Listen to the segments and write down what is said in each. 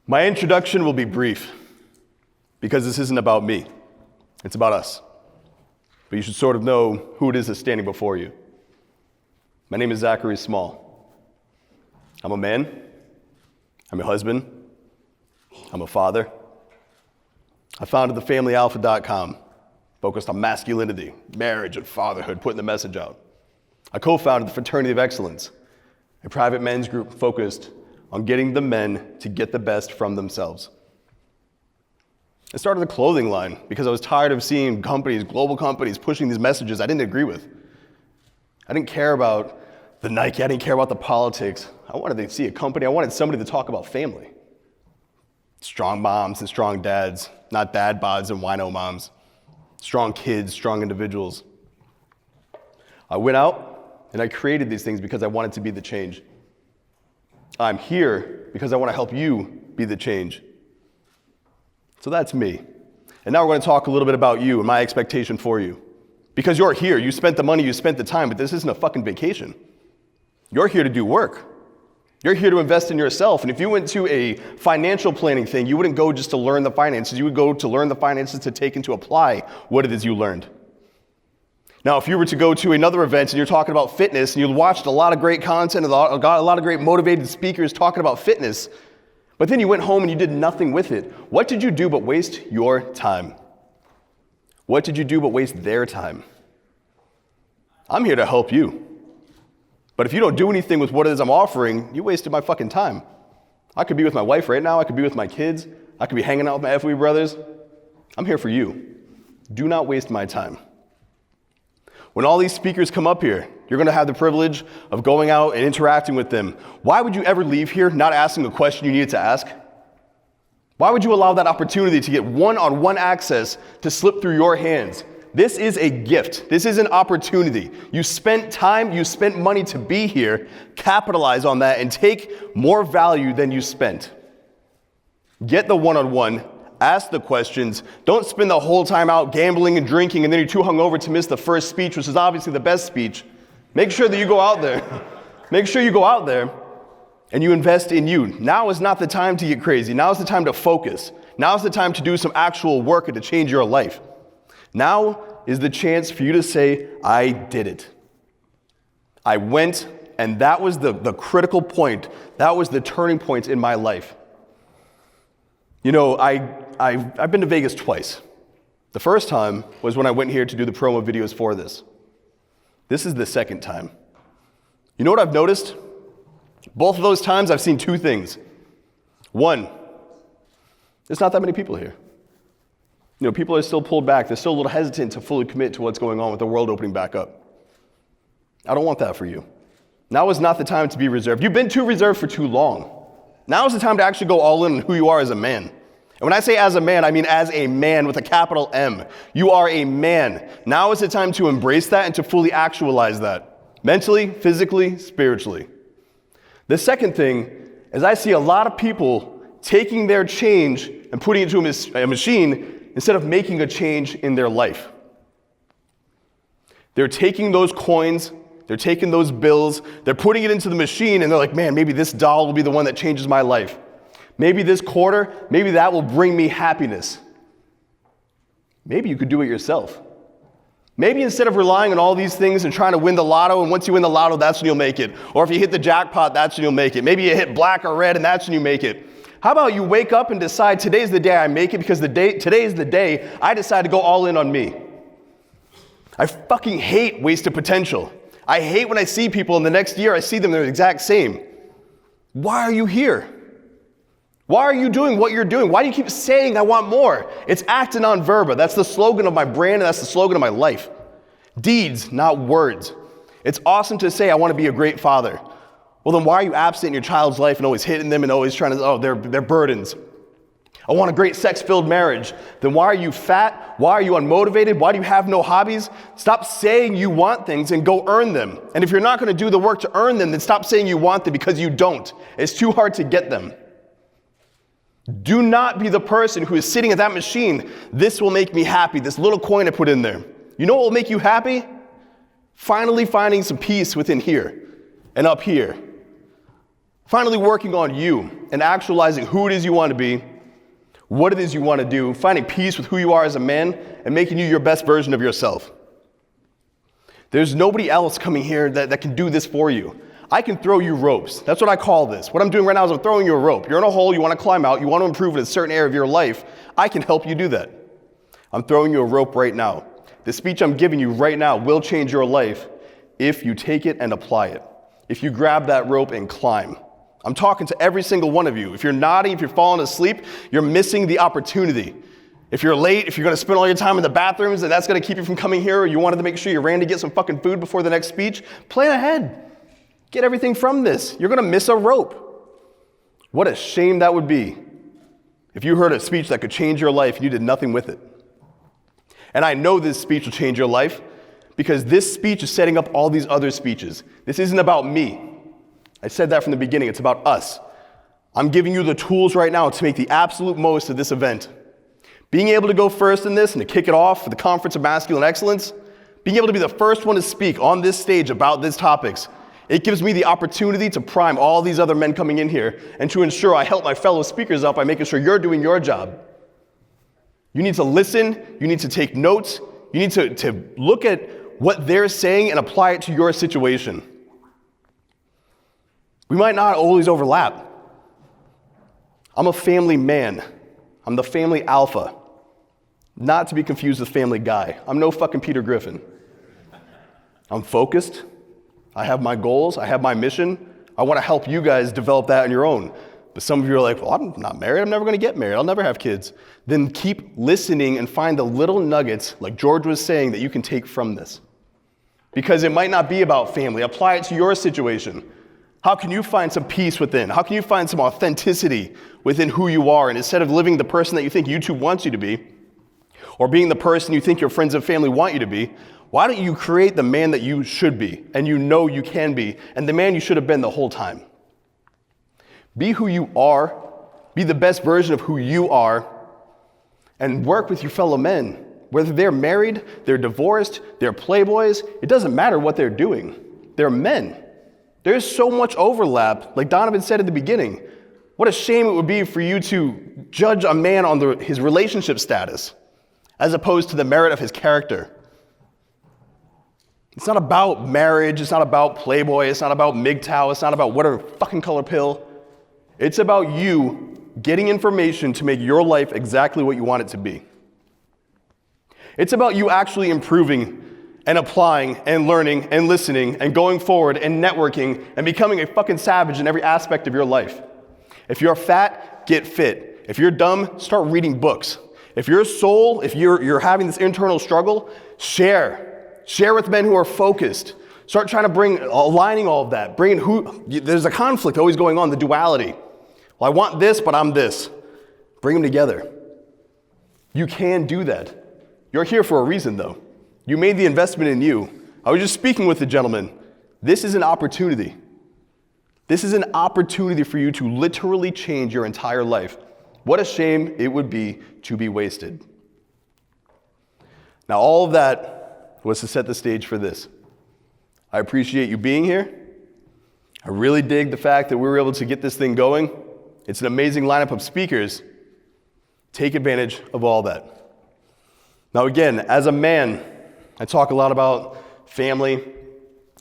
My introduction will be brief because this isn't about me. It's about us. But you should sort of know who it is that's standing before you. My name is Zachary Small. I'm a man. I'm a husband. I'm a father. I founded thefamilyalpha.com, focused on masculinity, marriage, and fatherhood, putting the message out. I co-founded the Fraternity of Excellence, a private men's group focused on getting the men to get the best from themselves. I started a clothing line because I was tired of seeing companies, global companies, pushing these messages I didn't agree with. I didn't care about the Nike, I didn't care about the politics. I wanted to see a company, I wanted somebody to talk about family. Strong moms and strong dads, not dad bods and wino moms. Strong kids, strong individuals. I went out and I created these things because I wanted to be the change. I'm here because I want to help you be the change. So that's me. And now we're going to talk a little bit about you and my expectation for you. Because you're here, you spent the money, you spent the time, but this isn't a fucking vacation. You're here to do work. You're here to invest in yourself. And if you went to a financial planning thing, you wouldn't go just to learn the finances. You would go to learn the finances to take and to apply what it is you learned. Now, if you were to go to another event and you're talking about fitness and you watched a lot of great content, got a lot of great motivated speakers talking about fitness, but then you went home and you did nothing with it, what did you do but waste your time? What did you do but waste their time? I'm here to help you. But if you don't do anything with what it is I'm offering, you wasted my fucking time. I could be with my wife right now. I could be with my kids. I could be hanging out with my FW brothers. I'm here for you. Do not waste my time. When all these speakers come up here, you're going to have the privilege of going out and interacting with them. Why would you ever leave here not asking the question you needed to ask? Why would you allow that opportunity to get one-on-one access to slip through your hands? This is a gift. This is an opportunity. You spent time, you spent money to be here. Capitalize on that and take more value than you spent. Get the one-on-one. Ask the questions. Don't spend the whole time out gambling and drinking and then you're too hungover to miss the first speech, which is obviously the best speech. Make sure that you go out there. Make sure you go out there and you invest in you. Now is not the time to get crazy. Now is the time to focus. Now is the time to do some actual work and to change your life. Now is the chance for you to say, I did it. I went, and that was the critical point. That was the turning point in my life. You know, I've been to Vegas twice. The first time was when I went here to do the promo videos for this. This is the second time. You know what I've noticed? Both of those times I've seen two things. One, there's not that many people here. You know, people are still pulled back. They're still a little hesitant to fully commit to what's going on with the world opening back up. I don't want that for you. Now is not the time to be reserved. You've been too reserved for too long. Now is the time to actually go all in on who you are as a man. And when I say as a man, I mean as a man with a capital M. You are a man. Now is the time to embrace that and to fully actualize that. Mentally, physically, spiritually. The second thing is I see a lot of people taking their change and putting it into a machine instead of making a change in their life. They're taking those coins, they're taking those bills, they're putting it into the machine, and they're like, man, maybe this doll will be the one that changes my life. Maybe this quarter, maybe that will bring me happiness. Maybe you could do it yourself. Maybe instead of relying on all these things and trying to win the lotto, and once you win the lotto, that's when you'll make it. Or if you hit the jackpot, that's when you'll make it. Maybe you hit black or red, and that's when you make it. How about you wake up and decide today's the day I make it because today is the day I decide to go all in on me. I fucking hate wasted potential. I hate when I see people and the next year I see them, they're the exact same. Why are you here? Why are you doing what you're doing? Why do you keep saying I want more? It's acta non verba. That's the slogan of my brand and that's the slogan of my life. Deeds, not words. It's awesome to say I want to be a great father. Well, then why are you absent in your child's life and always hitting them and always trying to, they're burdens. I want a great sex-filled marriage. Then why are you fat? Why are you unmotivated? Why do you have no hobbies? Stop saying you want things and go earn them. And if you're not going to do the work to earn them, then stop saying you want them because you don't. It's too hard to get them. Do not be the person who is sitting at that machine. This will make me happy. This little coin I put in there. You know what will make you happy? Finally finding some peace within here and up here. Finally working on you and actualizing who it is you want to be, what it is you want to do, finding peace with who you are as a man, and making you your best version of yourself. There's nobody else coming here that can do this for you. I can throw you ropes. That's what I call this. What I'm doing right now is I'm throwing you a rope. You're in a hole, you want to climb out, you want to improve in a certain area of your life. I can help you do that. I'm throwing you a rope right now. The speech I'm giving you right now will change your life if you take it and apply it. If you grab that rope and climb. I'm talking to every single one of you. If you're nodding, if you're falling asleep, you're missing the opportunity. If you're late, if you're going to spend all your time in the bathrooms and that's going to keep you from coming here, or you wanted to make sure you ran to get some fucking food before the next speech, plan ahead. Get everything from this. You're going to miss a rope. What a shame that would be if you heard a speech that could change your life and you did nothing with it. And I know this speech will change your life because this speech is setting up all these other speeches. This isn't about me. I said that from the beginning. It's about us. I'm giving you the tools right now to make the absolute most of this event. Being able to go first in this and to kick it off for the Conference of Masculine Excellence, being able to be the first one to speak on this stage about these topics, it gives me the opportunity to prime all these other men coming in here and to ensure I help my fellow speakers up by making sure you're doing your job. You need to listen, you need to take notes, you need to look at what they're saying and apply it to your situation. We might not always overlap. I'm a family man. I'm the family alpha. Not to be confused with family guy. I'm no fucking Peter Griffin. I'm focused. I have my goals. I have my mission. I want to help you guys develop that on your own. But some of you are like, well, I'm not married. I'm never going to get married. I'll never have kids. Then keep listening and find the little nuggets, like George was saying, that you can take from this. Because it might not be about family. Apply it to your situation. How can you find some peace within? How can you find some authenticity within who you are? And instead of living the person that you think YouTube wants you to be, or being the person you think your friends and family want you to be, why don't you create the man that you should be, and you know you can be, and the man you should have been the whole time? Be who you are, be the best version of who you are, and work with your fellow men. Whether they're married, they're divorced, they're playboys, it doesn't matter what they're doing. They're men. There's so much overlap, like Donovan said at the beginning. What a shame it would be for you to judge a man on his relationship status, as opposed to the merit of his character. It's not about marriage, it's not about Playboy, it's not about MGTOW, it's not about whatever fucking color pill. It's about you getting information to make your life exactly what you want it to be. It's about you actually improving and applying and learning and listening and going forward and networking and becoming a fucking savage in every aspect of your life. If you're fat, get fit. If you're dumb, start reading books. If you're soul, if you're having this internal struggle, share. Share with men who are focused. Start trying to aligning all of that. There's a conflict always going on, the duality. Well, I want this, but I'm this. Bring them together. You can do that. You're here for a reason, though. You made the investment in you. I was just speaking with the gentleman. This is an opportunity. This is an opportunity for you to literally change your entire life. What a shame it would be to be wasted. Now, all of that was to set the stage for this. I appreciate you being here. I really dig the fact that we were able to get this thing going. It's an amazing lineup of speakers. Take advantage of all that. Now, again, as a man, I talk a lot about family.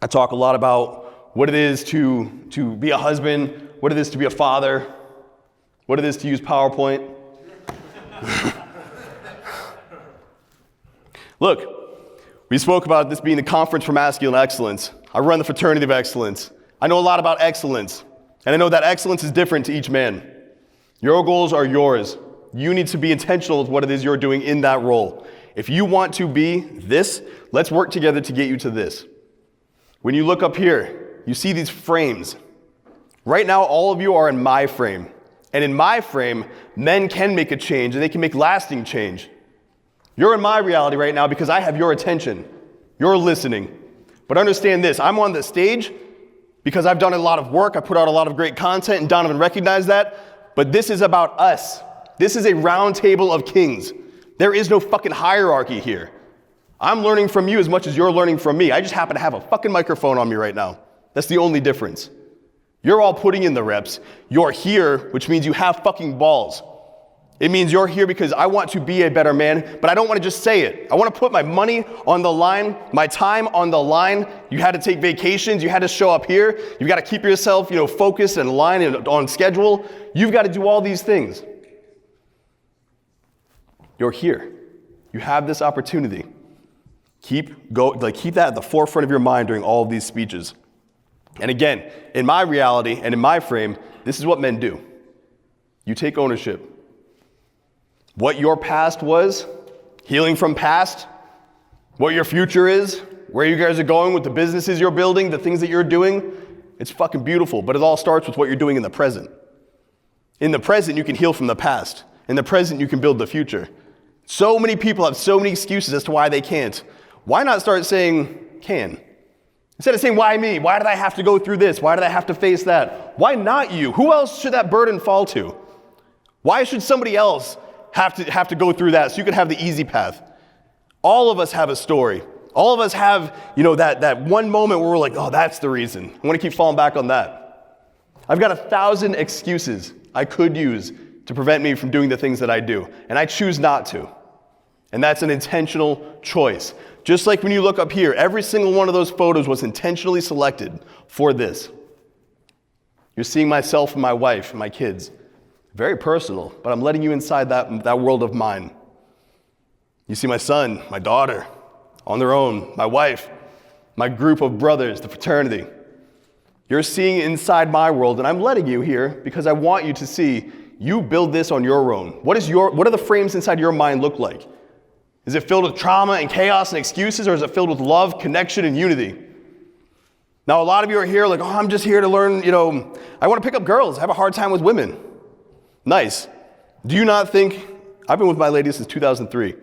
I talk a lot about what it is to be a husband, what it is to be a father, what it is to use PowerPoint. Look, we spoke about this being the Conference for Masculine Excellence. I run the Fraternity of Excellence. I know a lot about excellence, and I know that excellence is different to each man. Your goals are yours. You need to be intentional with what it is you're doing in that role. If you want to be this, let's work together to get you to this. When you look up here, you see these frames. Right now, all of you are in my frame. And in my frame, men can make a change, and they can make lasting change. You're in my reality right now because I have your attention. You're listening. But understand this, I'm on the stage because I've done a lot of work, I put out a lot of great content, and Donovan recognized that. But this is about us. This is a round table of kings. There is no fucking hierarchy here. I'm learning from you as much as you're learning from me. I just happen to have a fucking microphone on me right now. That's the only difference. You're all putting in the reps. You're here, which means you have fucking balls. It means you're here because I want to be a better man, but I don't want to just say it. I want to put my money on the line, my time on the line. You had to take vacations. You had to show up here. You've got to keep yourself, focused and aligned and on schedule. You've got to do all these things. You're here. You have this opportunity. Keep that at the forefront of your mind during all of these speeches. And again, in my reality and in my frame, this is what men do. You take ownership. What your past was, healing from past, what your future is, where you guys are going with the businesses you're building, the things that you're doing, it's fucking beautiful, but it all starts with what you're doing in the present. In the present, you can heal from the past. In the present, you can build the future. So many people have so many excuses as to why they can't. Why not start saying, can? Instead of saying, why me? Why did I have to go through this? Why did I have to face that? Why not you? Who else should that burden fall to? Why should somebody else have to go through that so you can have the easy path? All of us have a story. All of us have, that one moment where we're like, oh, that's the reason. I want to keep falling back on that. I've got 1,000 excuses I could use to prevent me from doing the things that I do, and I choose not to. And that's an intentional choice. Just like when you look up here, every single one of those photos was intentionally selected for this. You're seeing myself and my wife and my kids. Very personal, but I'm letting you inside that world of mine. You see my son, my daughter, on their own, my wife, my group of brothers, the fraternity. You're seeing inside my world, and I'm letting you here because I want you to see you build this on your own. What do the frames inside your mind look like? Is it filled with trauma and chaos and excuses, or is it filled with love, connection, and unity? Now, a lot of you are here like, oh, I'm just here to learn, I want to pick up girls. I have a hard time with women. Nice. Do you not think, I've been with my lady since 2003.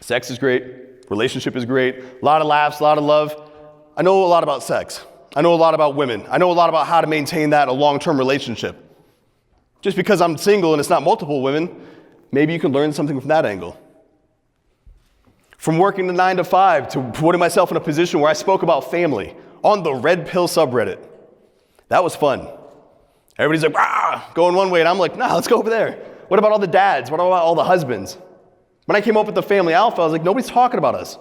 Sex is great. Relationship is great. A lot of laughs, a lot of love. I know a lot about sex. I know a lot about women. I know a lot about how to maintain that in a long-term relationship. Just because I'm single and it's not multiple women, maybe you can learn something from that angle. From working the 9 to 5 to putting myself in a position where I spoke about family on the Red Pill subreddit. That was fun. Everybody's like, going one way, and I'm like, nah, let's go over there. What about all the dads? What about all the husbands? When I came up with the Family Alpha, I was like, nobody's talking about us.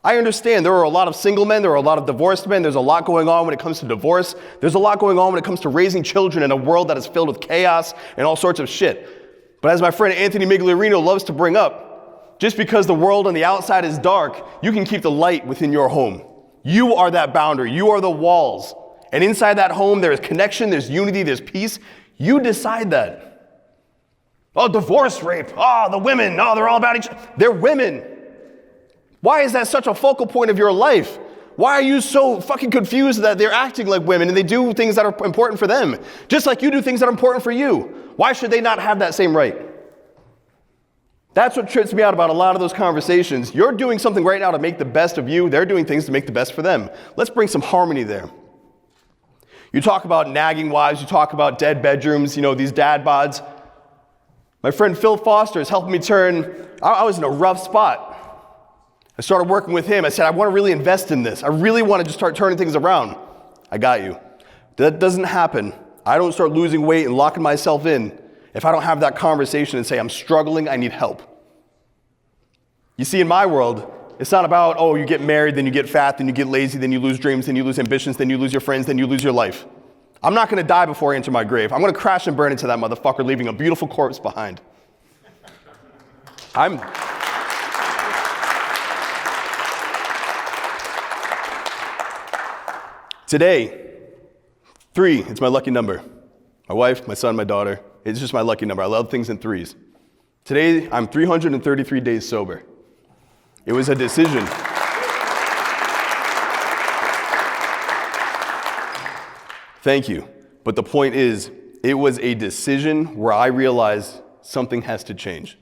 I understand there are a lot of single men, there are a lot of divorced men, there's a lot going on when it comes to divorce, there's a lot going on when it comes to raising children in a world that is filled with chaos and all sorts of shit. But as my friend Anthony Migliorino loves to bring up, just because the world on the outside is dark, you can keep the light within your home. You are that boundary, you are the walls. And inside that home, there is connection, there's unity, there's peace. You decide that. Oh, divorce rape. Oh, the women. Oh, they're all about each other. They're women. Why is that such a focal point of your life? Why are you so fucking confused that they're acting like women and they do things that are important for them? Just like you do things that are important for you. Why should they not have that same right? That's what trips me out about a lot of those conversations. You're doing something right now to make the best of you. They're doing things to make the best for them. Let's bring some harmony there. You talk about nagging wives, you talk about dead bedrooms, these dad bods. My friend Phil Foster is helping me I was in a rough spot. I started working with him. I said, I want to really invest in this. I really want to just start turning things around. I got you. That doesn't happen. I don't start losing weight and locking myself in if I don't have that conversation and say, I'm struggling, I need help. You see, in my world, it's not about, you get married, then you get fat, then you get lazy, then you lose dreams, then you lose ambitions, then you lose your friends, then you lose your life. I'm not going to die before I enter my grave. I'm going to crash and burn into that motherfucker, leaving a beautiful corpse behind. Today, 3, it's my lucky number. My wife, my son, my daughter. It's just my lucky number. I love things in 3s. Today, I'm 333 days sober. It was a decision. Thank you. But the point is, it was a decision where I realized something has to change.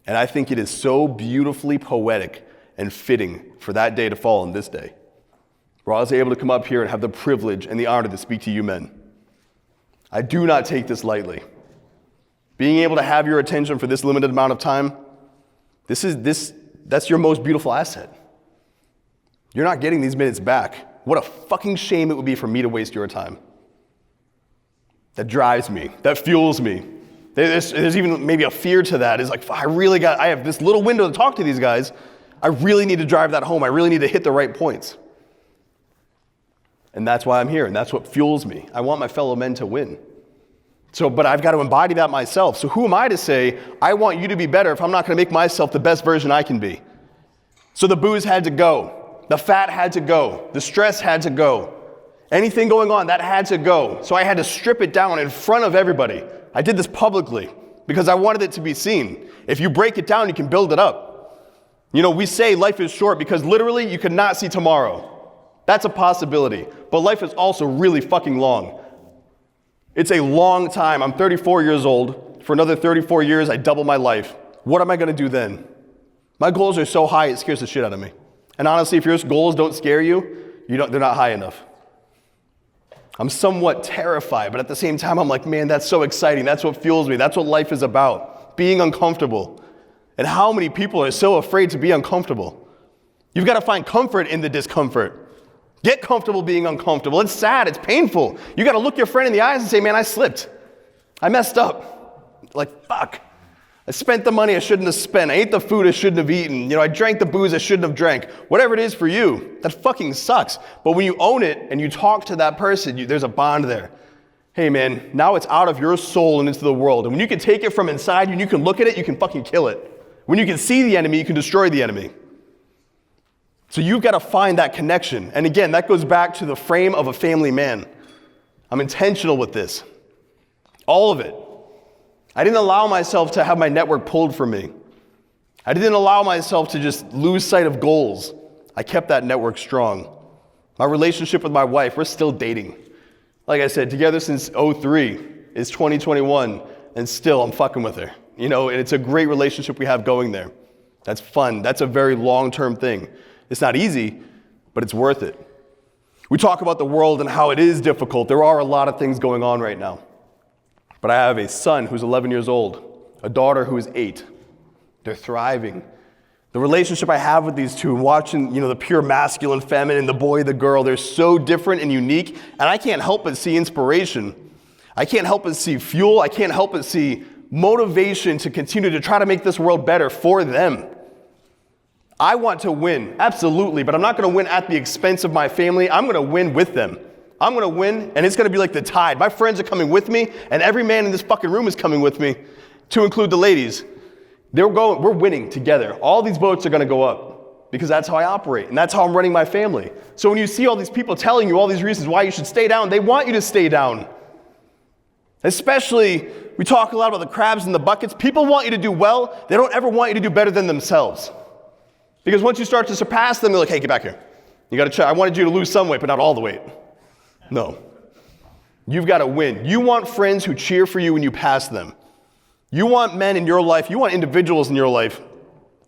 And I think it is so beautifully poetic and fitting for that day to fall on this day, where I was able to come up here and have the privilege and the honor to speak to you men. I do not take this lightly. Being able to have your attention for this limited amount of time, this that's your most beautiful asset. You're not getting these minutes back. What a fucking shame it would be for me to waste your time. That drives me, that fuels me. There's even maybe a fear to that. It's like, I have this little window to talk to these guys. I really need to drive that home. I really need to hit the right points. And that's why I'm here, and that's what fuels me. I want my fellow men to win. But I've got to embody that myself. So who am I to say, I want you to be better if I'm not going to make myself the best version I can be? So the booze had to go. The fat had to go. The stress had to go. Anything going on, that had to go. So I had to strip it down in front of everybody. I did this publicly because I wanted it to be seen. If you break it down, you can build it up. We say life is short because literally you could not see tomorrow. That's a possibility. But life is also really fucking long. It's a long time. I'm 34 years old. For another 34 years, I double my life. What am I going to do then? My goals are so high, it scares the shit out of me. And honestly, if your goals don't scare you, they're not high enough. I'm somewhat terrified, but at the same time, I'm like, man, that's so exciting. That's what fuels me. That's what life is about, being uncomfortable. And how many people are so afraid to be uncomfortable? You've got to find comfort in the discomfort. Get comfortable being uncomfortable. It's sad. It's painful. You got to look your friend in the eyes and say, man, I slipped. I messed up. Like, fuck. I spent the money I shouldn't have spent. I ate the food I shouldn't have eaten. I drank the booze I shouldn't have drank. Whatever it is for you, that fucking sucks. But when you own it and you talk to that person, there's a bond there. Hey, man, now it's out of your soul and into the world. And when you can take it from inside and you can look at it, you can fucking kill it. When you can see the enemy, you can destroy the enemy. So you've got to find that connection. And again, that goes back to the frame of a family man. I'm intentional with this. All of it. I didn't allow myself to have my network pulled from me. I didn't allow myself to just lose sight of goals. I kept that network strong. My relationship with my wife, we're still dating. Like I said, together since 2003. It's 2021, and still I'm fucking with her. And it's a great relationship we have going there. That's fun. That's a very long-term thing. It's not easy, but it's worth it. We talk about the world and how it is difficult. There are a lot of things going on right now. But I have a son who's 11 years old, a daughter who is 8. They're thriving. The relationship I have with these two, watching, the pure masculine, feminine, the boy, the girl, they're so different and unique, and I can't help but see inspiration. I can't help but see fuel. I can't help but see motivation to continue to try to make this world better for them. I want to win, absolutely, but I'm not going to win at the expense of my family. I'm going to win with them. I'm going to win, and it's going to be like the tide. My friends are coming with me, and every man in this fucking room is coming with me, to include the ladies. We're winning together. All these boats are going to go up because that's how I operate, and that's how I'm running my family. So when you see all these people telling you all these reasons why you should stay down, they want you to stay down. Especially, we talk a lot about the crabs in the buckets. People want you to do well. They don't ever want you to do better than themselves. Because once you start to surpass them, they're like, hey, get back here. You got to try. I wanted you to lose some weight, but not all the weight. No. You've got to win. You want friends who cheer for you when you pass them. You want men in your life, you want individuals in your life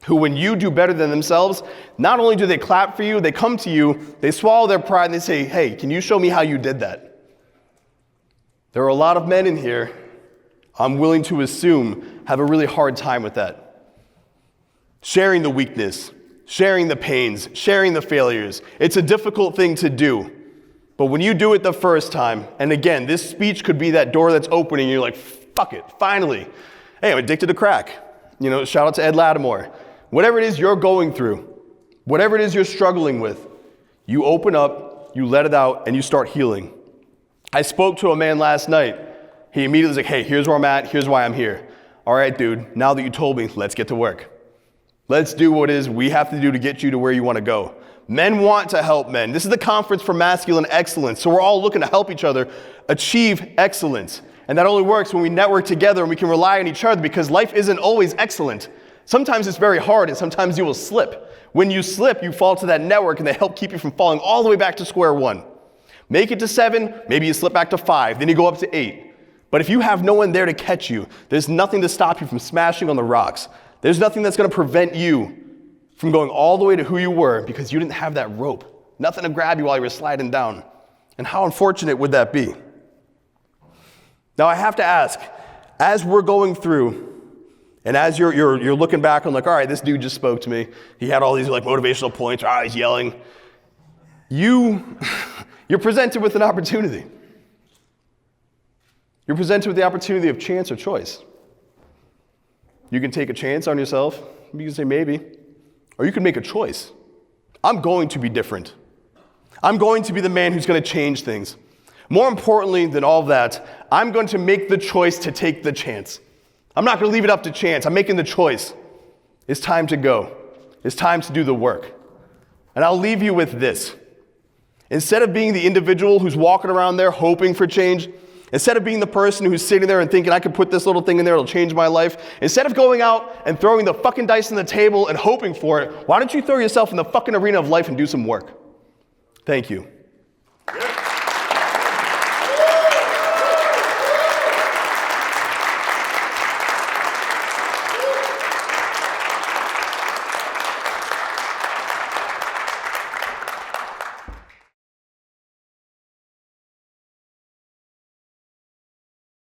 who, when you do better than themselves, not only do they clap for you, they come to you, they swallow their pride, and they say, hey, can you show me how you did that? There are a lot of men in here, I'm willing to assume, have a really hard time with that. Sharing the weakness, sharing the pains, sharing the failures. It's a difficult thing to do. But when you do it the first time, and again, this speech could be that door that's opening, and you're like, fuck it, finally. Hey, I'm addicted to crack. Shout out to Ed Lattimore. Whatever it is you're going through, whatever it is you're struggling with, you open up, you let it out, and you start healing. I spoke to a man last night. He immediately was like, hey, here's where I'm at, here's why I'm here. All right, dude, now that you told me, let's get to work. Let's do what it is we have to do to get you to where you want to go. Men want to help men. This is the conference for masculine excellence, so we're all looking to help each other achieve excellence. And that only works when we network together and we can rely on each other, because life isn't always excellent. Sometimes it's very hard, and sometimes you will slip. When you slip, you fall to that network, and they help keep you from falling all the way back to square one. Make it to 7, maybe you slip back to 5, then you go up to 8. But if you have no one there to catch you, there's nothing to stop you from smashing on the rocks. There's nothing that's going to prevent you from going all the way to who you were, because you didn't have that rope. Nothing to grab you while you were sliding down. And how unfortunate would that be? Now I have to ask, as we're going through, And as you're looking back and like, all right, this dude just spoke to me. He had all these like motivational points. He's yelling. You're presented with an opportunity. You're presented with the opportunity of chance or choice. You can take a chance on yourself. You can say maybe. Or you can make a choice. I'm going to be different. I'm going to be the man who's going to change things. More importantly than all that, I'm going to make the choice to take the chance. I'm not going to leave it up to chance. I'm making the choice. It's time to go. It's time to do the work. And I'll leave you with this. Instead of being the individual who's walking around there hoping for change, instead of being the person who's sitting there and thinking, I could put this little thing in there, it'll change my life, instead of going out and throwing the fucking dice on the table and hoping for it, why don't you throw yourself in the fucking arena of life and do some work? Thank you.